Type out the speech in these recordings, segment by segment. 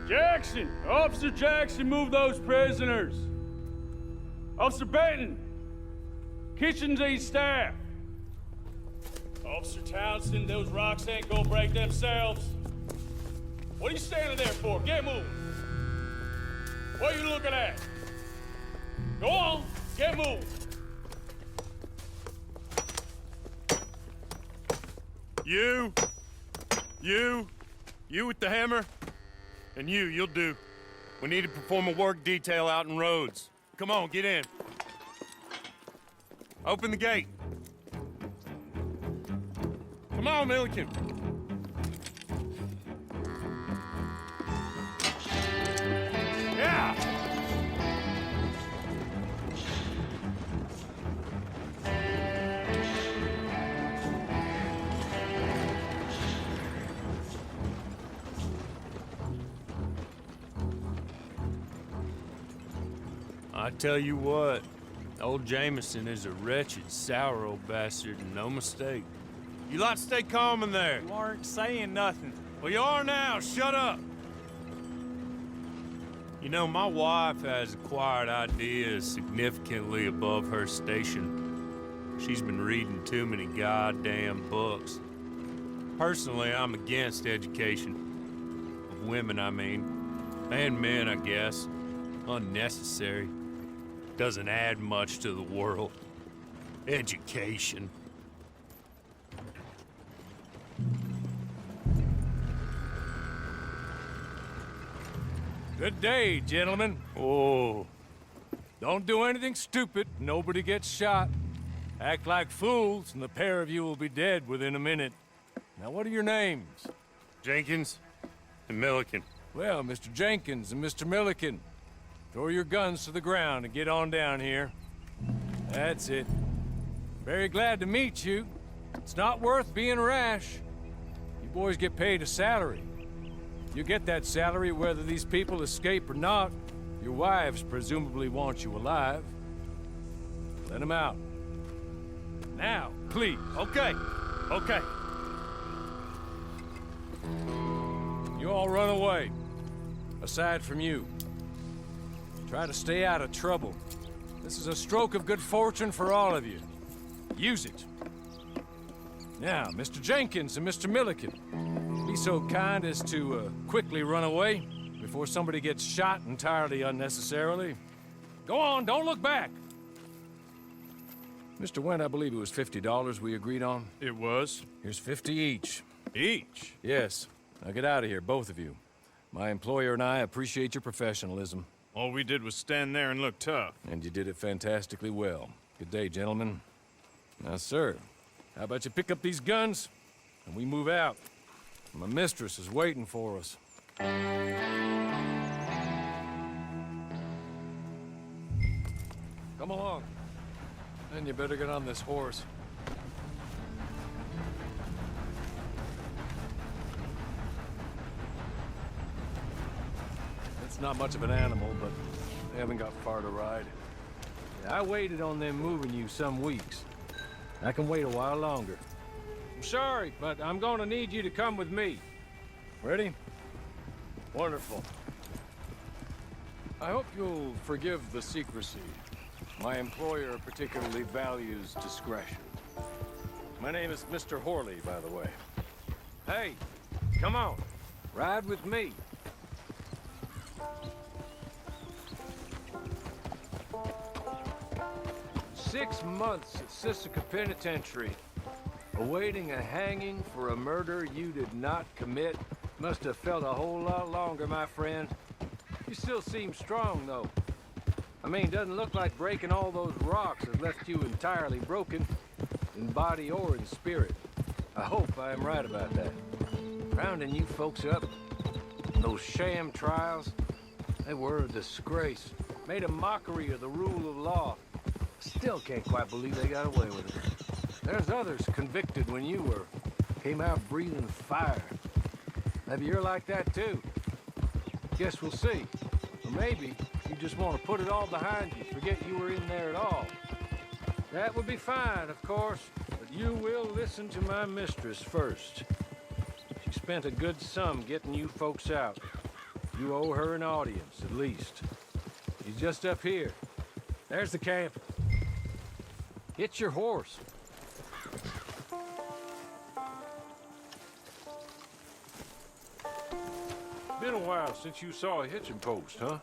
Jackson! Officer Jackson, move those prisoners! Officer Benton! Kitchens these staff! Officer Townsend, those rocks ain't gonna break themselves. What are you standing there for? Get moving! What are you looking at? Go on, get moving! You with the hammer? And you'll do. We need to perform a work detail out in roads. Come on, get in. Open the gate. Come on, Milliken. Yeah! I tell you what, old Jameson is a wretched, sour old bastard, and no mistake. You lot stay calm in there. You aren't saying nothing. Well, you are now. Shut up. You know, my wife has acquired ideas significantly above her station. She's been reading too many goddamn books. Personally, I'm against education. Of women, I mean. And men, I guess. Unnecessary. Doesn't add much to the world. Education. Good day, gentlemen. Oh. Don't do anything stupid. Nobody gets shot. Act like fools, and the pair of you will be dead within a minute. Now, what are your names? Jenkins and Milliken. Well, Mr. Jenkins and Mr. Milliken, throw your guns to the ground and get on down here. That's it. Very glad to meet you. It's not worth being rash. You boys get paid a salary. You get that salary whether these people escape or not. Your wives presumably want you alive. Let them out. Now, please. Okay. You all run away. Aside from you. Try to stay out of trouble. This is a stroke of good fortune for all of you. Use it. Now, Mr. Jenkins and Mr. Milliken, be so kind as to quickly run away before somebody gets shot entirely unnecessarily. Go on, don't look back. Mr. Wendt, I believe it was $50 we agreed on. It was. Here's 50 each. Each? Yes. Now get out of here, both of you. My employer and I appreciate your professionalism. All we did was stand there and look tough. And you did it fantastically well. Good day, gentlemen. Now, sir, how about you pick up these guns and we move out? My mistress is waiting for us. Come along. Then you better get on this horse. It's not much of an animal, but they haven't got far to ride. Yeah, I waited on them moving you some weeks. I can wait a while longer. I'm sorry, but I'm gonna need you to come with me. Ready? Wonderful. I hope you'll forgive the secrecy. My employer particularly values discretion. My name is Mr. Horley, by the way. Hey, come on. Ride with me. "6 months at Sisika Penitentiary, awaiting a hanging for a murder you did not commit. Must have felt a whole lot longer, my friend. You still seem strong, though. I mean, doesn't look like breaking all those rocks has left you entirely broken, in body or in spirit. I hope I am right about that. Rounding you folks up, those sham trials, they were a disgrace. Made a mockery of the rule of law. Still can't quite believe they got away with it. There's others convicted when you were. Came out breathing fire. Maybe you're like that too. Guess we'll see. Or maybe you just want to put it all behind you, forget you were in there at all. That would be fine, of course, but you will listen to my mistress first. She spent a good sum getting you folks out. You owe her an audience, at least. He's just up here. There's the camp. Hitch your horse. Been a while since you saw a hitching post, huh?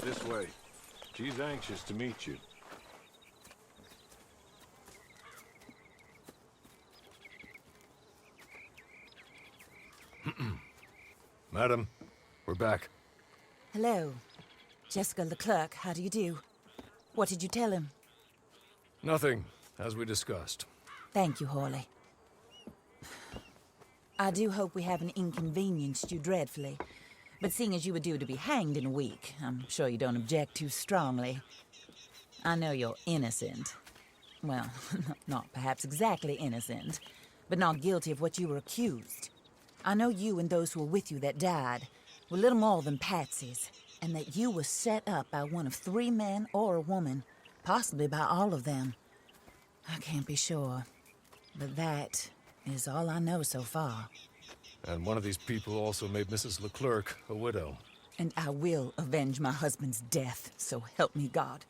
This way. She's anxious to meet you. Madam, we're back. Hello. Jessica Leclerc, how do you do? What did you tell him? Nothing, as we discussed. Thank you, Horley. I do hope we haven't inconvenienced you dreadfully. But seeing as you were due to be hanged in a week, I'm sure you don't object too strongly. I know you're innocent. Well, not perhaps exactly innocent, but not guilty of what you were accused. I know you and those who were with you that died were little more than patsies, and that you were set up by one of 3 men or a woman, possibly by all of them. I can't be sure, but that is all I know so far. And one of these people also made Mrs. Leclerc a widow. And I will avenge my husband's death, so help me God.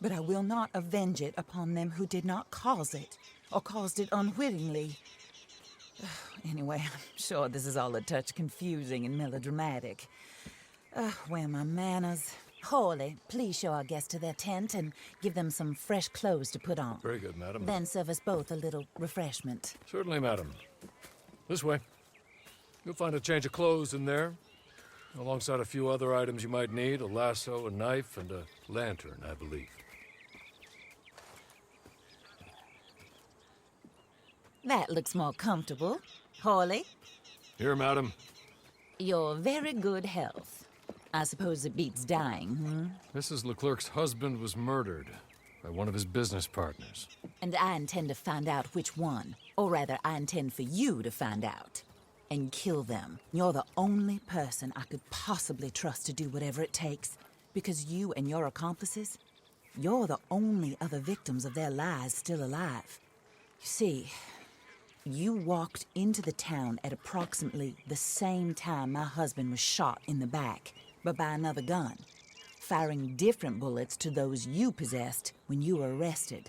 But I will not avenge it upon them who did not cause it, or caused it unwittingly. Anyway, I'm sure this is all a touch confusing and melodramatic. Where are my manners? Horley, please show our guests to their tent and give them some fresh clothes to put on. Very good, madam. Then serve us both a little refreshment. Certainly, madam. This way. You'll find a change of clothes in there, alongside a few other items you might need, a lasso, a knife, and a lantern, I believe. That looks more comfortable. Horley, Here, madam. your very good health. I suppose it beats dying, hmm? Mrs. Leclerc's husband was murdered by one of his business partners. And I intend to find out which one. Or rather, I intend for you to find out. And kill them. You're the only person I could possibly trust to do whatever it takes. Because you and your accomplices, you're the only other victims of their lies still alive. You see, you walked into the town at approximately the same time my husband was shot in the back, but by another gun, firing different bullets to those you possessed when you were arrested.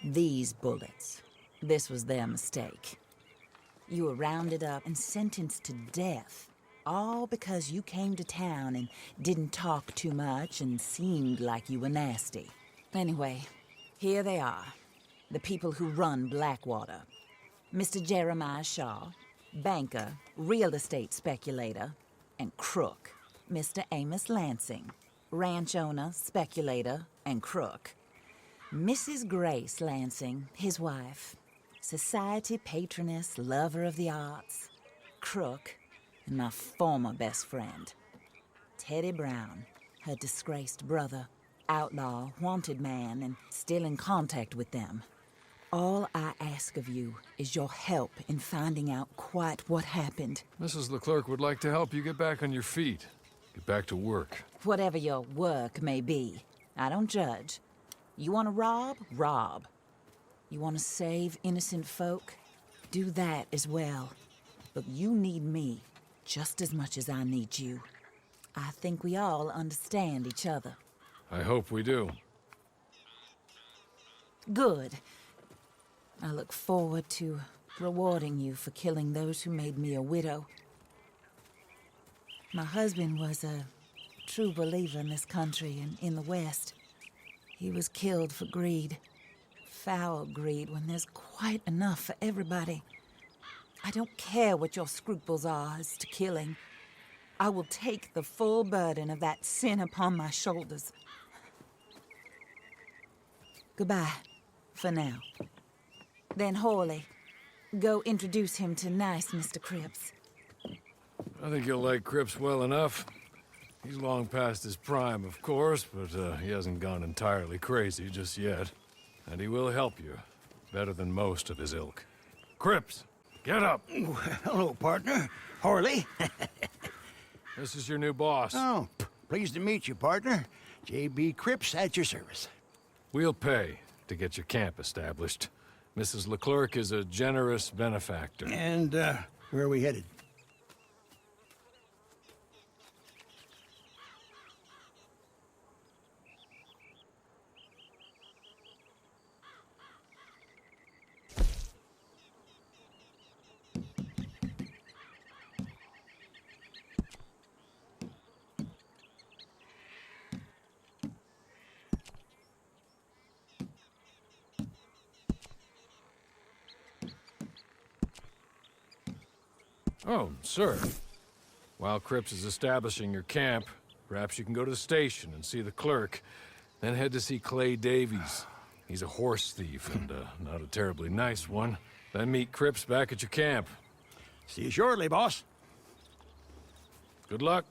These bullets, this was their mistake. You were rounded up and sentenced to death, all because you came to town and didn't talk too much and seemed like you were nasty. Anyway, here they are, the people who run Blackwater. Mr. Jeremiah Shaw, banker, real estate speculator, and crook. Mr. Amos Lansing, ranch owner, speculator, and crook. Mrs. Grace Lansing, his wife, society patroness, lover of the arts, crook, and my former best friend. Teddy Brown, her disgraced brother, outlaw, wanted man, and still in contact with them. All I ask of you is your help in finding out quite what happened. Mrs. Leclerc would like to help you get back on your feet. Get back to work. Whatever your work may be, I don't judge. You want to rob? Rob. You want to save innocent folk? Do that as well. But you need me just as much as I need you. I think we all understand each other. I hope we do. Good. I look forward to rewarding you for killing those who made me a widow. My husband was a true believer in this country and in the West. He was killed for greed. Foul greed when there's quite enough for everybody. I don't care what your scruples are as to killing. I will take the full burden of that sin upon my shoulders. Goodbye, for now. Then Horley, go introduce him to nice Mr. Cripps. I think you'll like Cripps well enough. He's long past his prime, of course, but he hasn't gone entirely crazy just yet. And he will help you, better than most of his ilk. Cripps, get up! Hello, partner. Horley. This is your new boss. Oh, pleased to meet you, partner. J.B. Cripps at your service. We'll pay to get your camp established. Mrs. Leclerc is a generous benefactor. And, where are we headed? Oh, sir. While Cripps is establishing your camp, perhaps you can go to the station and see the clerk, then head to see Clay Davies. He's a horse thief, and not a terribly nice one. Then meet Cripps back at your camp. See you shortly, boss. Good luck.